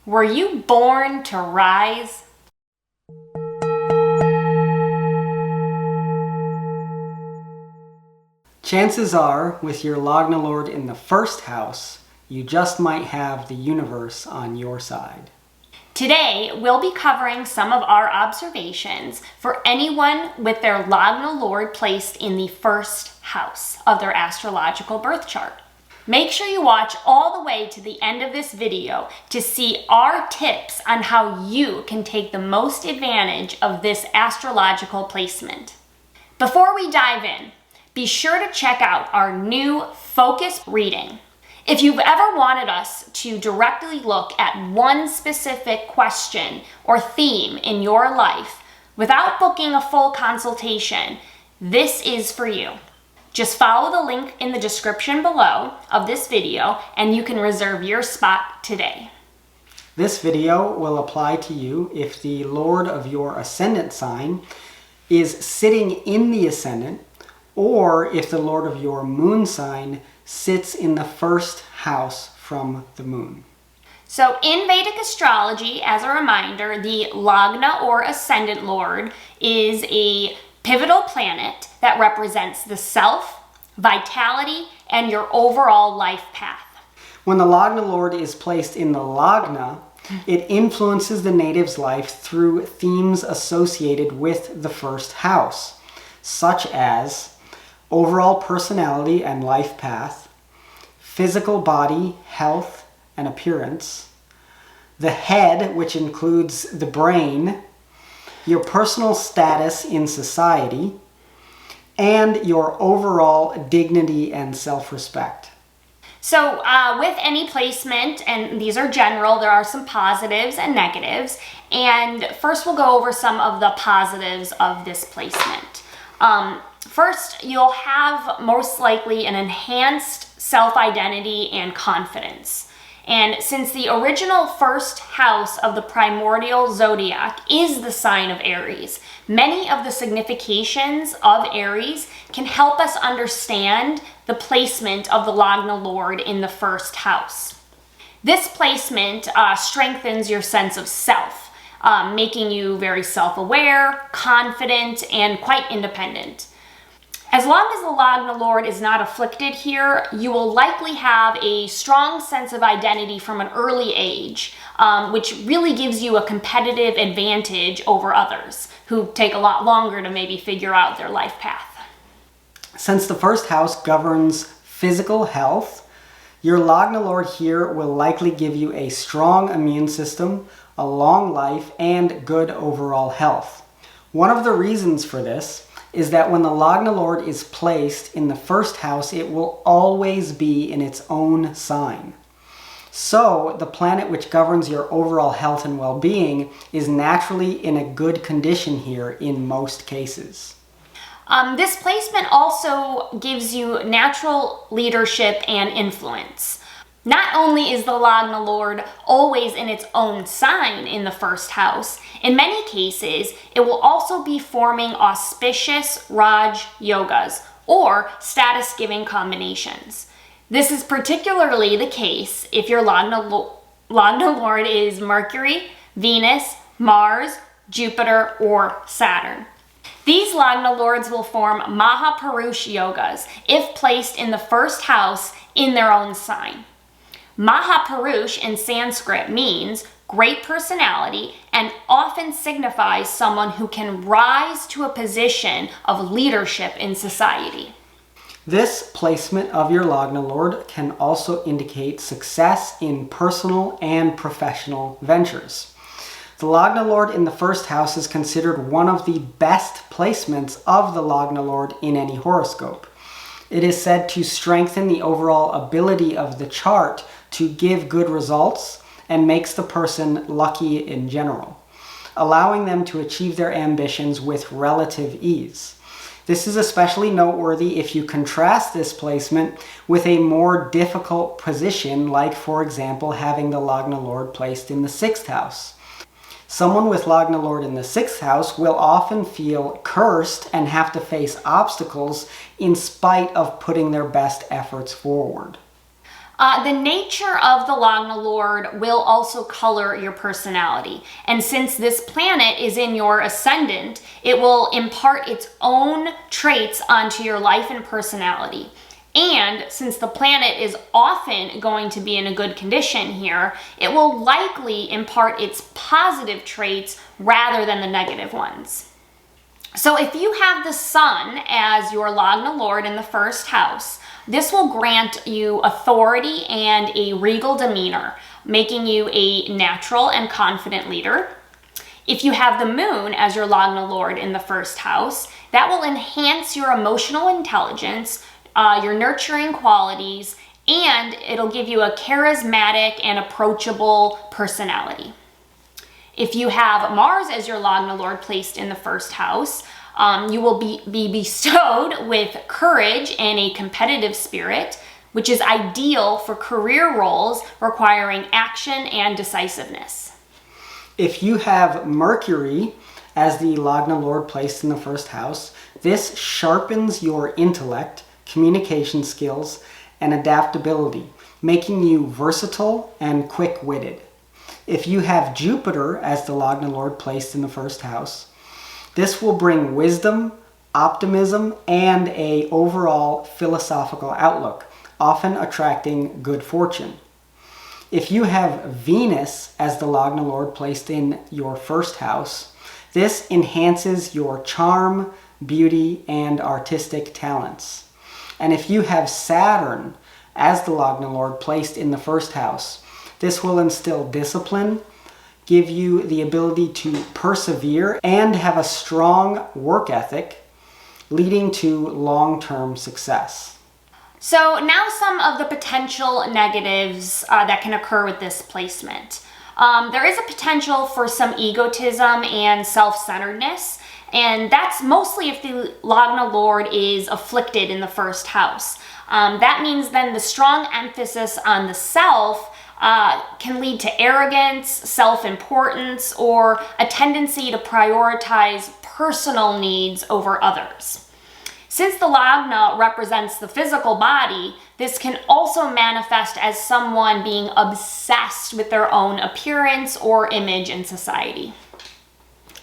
Were you born to rise? Chances are, with your lagna lord in the first house, you just might have the universe on your side. Today, we'll be covering some of our observations for anyone with their lagna lord placed in the first house of their astrological birth chart. Make sure you watch all the way to the end of this video to see our tips on how you can take the most advantage of this astrological placement. Before we dive in, be sure to check out our new focus reading. If you've ever wanted us to directly look at one specific question or theme in your life without booking a full consultation, this is for you. Just follow the link in the description below of this video and you can reserve your spot today. This video will apply to you if the lord of your ascendant sign is sitting in the ascendant, or if the lord of your moon sign sits in the first house from the moon. So in Vedic astrology, as a reminder, the lagna or ascendant lord is a pivotal planet that represents the self, vitality, and your overall life path. When the lagna lord is placed in the lagna, it influences the native's life through themes associated with the first house, such as overall personality and life path, physical body, health, and appearance, the head, which includes the brain, your personal status in society, and your overall dignity and self-respect. So with any placement, and these are general, there are some positives and negatives, and first we'll go over some of the positives of this placement. First, you'll have most likely an enhanced self-identity and confidence. And since the original first house of the primordial zodiac is the sign of Aries, many of the significations of Aries can help us understand the placement of the lagna lord in the first house. This placement strengthens your sense of self, making you very self-aware, confident, and quite independent. As long as the lagna lord is not afflicted here, you will likely have a strong sense of identity from an early age, which really gives you a competitive advantage over others who take a lot longer to maybe figure out their life path. Since the first house governs physical health, your lagna lord here will likely give you a strong immune system, a long life, and good overall health. One of the reasons for this is that when the lagna lord is placed in the first house, it will always be in its own sign. So the planet which governs your overall health and well-being is naturally in a good condition here in most cases. This placement also gives you natural leadership and influence. Not only is the lagna lord always in its own sign in the first house, in many cases, it will also be forming auspicious Raj yogas or status-giving combinations. This is particularly the case if your lagna lord is Mercury, Venus, Mars, Jupiter, or Saturn. These lagna lords will form Mahapurush yogas if placed in the first house in their own sign. Mahapurush in Sanskrit means great personality and often signifies someone who can rise to a position of leadership in society. This placement of your lagna lord can also indicate success in personal and professional ventures. The lagna lord in the first house is considered one of the best placements of the lagna lord in any horoscope. It is said to strengthen the overall ability of the chart to give good results and makes the person lucky in general, allowing them to achieve their ambitions with relative ease. This is especially noteworthy if you contrast this placement with a more difficult position, like, for example, having the lagna lord placed in the sixth house. Someone with lagna lord in the sixth house will often feel cursed and have to face obstacles in spite of putting their best efforts forward. The nature of the lagna lord will also color your personality. And since this planet is in your ascendant, it will impart its own traits onto your life and personality. And since the planet is often going to be in a good condition here, it will likely impart its positive traits rather than the negative ones. So if you have the sun as your lagna lord in the first house, this will grant you authority and a regal demeanor, making you a natural and confident leader. If you have the moon as your lagna lord in the first house, that will enhance your emotional intelligence, your nurturing qualities, and it'll give you a charismatic and approachable personality. If you have Mars as your lagna lord placed in the first house, you will be bestowed with courage and a competitive spirit, which is ideal for career roles requiring action and decisiveness. If you have Mercury as the lagna lord placed in the first house, this sharpens your intellect, communication skills, and adaptability, making you versatile and quick-witted. If you have Jupiter as the lagna lord placed in the first house, this will bring wisdom, optimism, and an overall philosophical outlook, often attracting good fortune. If you have Venus as the lagna lord placed in your first house, this enhances your charm, beauty, and artistic talents. And if you have Saturn as the lagna lord placed in the first house, this will instill discipline, give you the ability to persevere, and have a strong work ethic, leading to long-term success. So now some of the potential negatives that can occur with this placement. There is a potential for some egotism and self-centeredness, and that's mostly if the lagna lord is afflicted in the first house. That means then the strong emphasis on the self can lead to arrogance, self-importance, or a tendency to prioritize personal needs over others. Since the lagna represents the physical body, this can also manifest as someone being obsessed with their own appearance or image in society.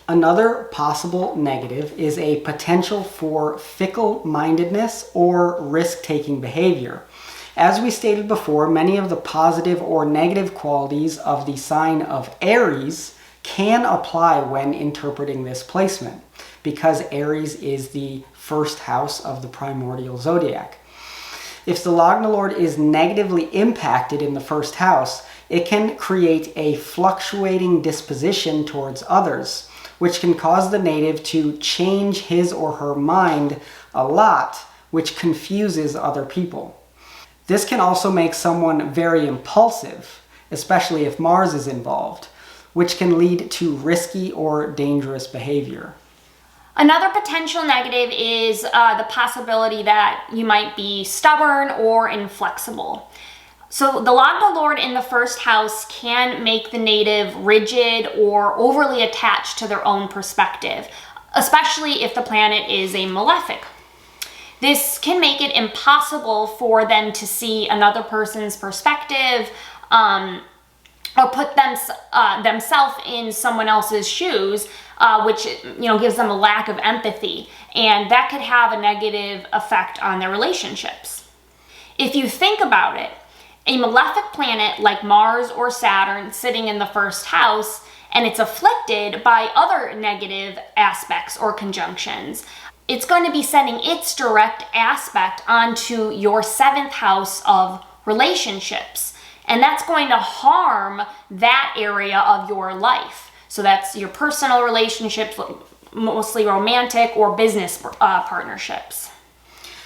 Another possible negative is a potential for fickle-mindedness or risk-taking behavior. As we stated before, many of the positive or negative qualities of the sign of Aries can apply when interpreting this placement, because Aries is the first house of the primordial zodiac. If the lagna lord is negatively impacted in the first house, it can create a fluctuating disposition towards others, which can cause the native to change his or her mind a lot, which confuses other people. This can also make someone very impulsive, especially if Mars is involved, which can lead to risky or dangerous behavior. Another potential negative is the possibility that you might be stubborn or inflexible. So the lagna lord in the first house can make the native rigid or overly attached to their own perspective, especially if the planet is a malefic. This can make it impossible for them to see another person's perspective or put themselves in someone else's shoes, which gives them a lack of empathy, and that could have a negative effect on their relationships. If you think about it, a malefic planet like Mars or Saturn sitting in the first house, and it's afflicted by other negative aspects or conjunctions, it's going to be sending its direct aspect onto your seventh house of relationships. And that's going to harm that area of your life. So that's your personal relationships, mostly romantic or business partnerships.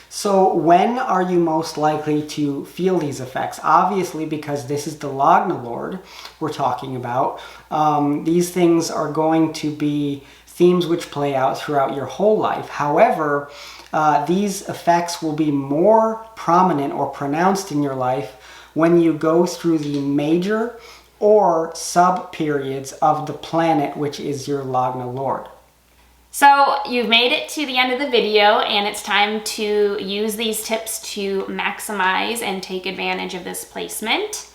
So when are you most likely to feel these effects? Obviously, because this is the lagna lord we're talking about, these things are going to be themes which play out throughout your whole life. However, these effects will be more prominent or pronounced in your life when you go through the major or sub periods of the planet which is your lagna lord. So you've made it to the end of the video, and it's time to use these tips to maximize and take advantage of this placement.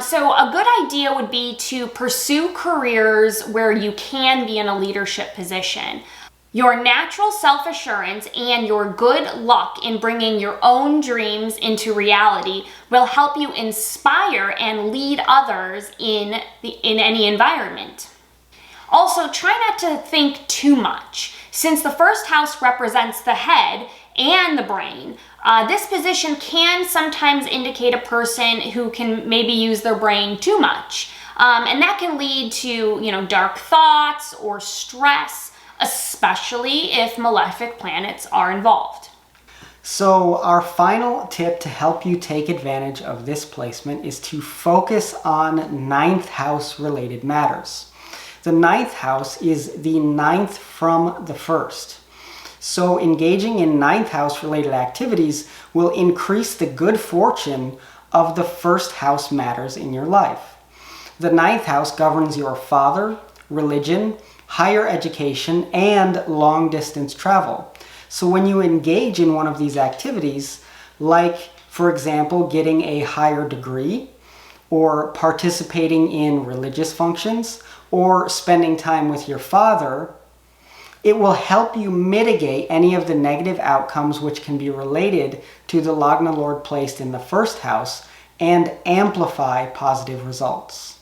So a good idea would be to pursue careers where you can be in a leadership position. Your natural self-assurance and your good luck in bringing your own dreams into reality will help you inspire and lead others in any environment. Also, try not to think too much. Since the first house represents the head and the brain, this position can sometimes indicate a person who can maybe use their brain too much. And that can lead to, dark thoughts or stress, especially if malefic planets are involved. So our final tip to help you take advantage of this placement is to focus on ninth house related matters. The ninth house is the ninth from the first. So engaging in ninth house related activities will increase the good fortune of the first house matters in your life. The ninth house governs your father, religion, higher education, and long distance travel. So when you engage in one of these activities, like for example, getting a higher degree, or participating in religious functions, or spending time with your father, it will help you mitigate any of the negative outcomes which can be related to the lagna lord placed in the first house and amplify positive results.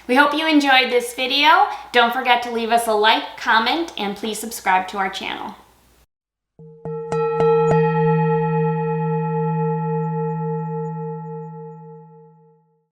We hope you enjoyed this video. Don't forget to leave us a like, comment, and please subscribe to our channel.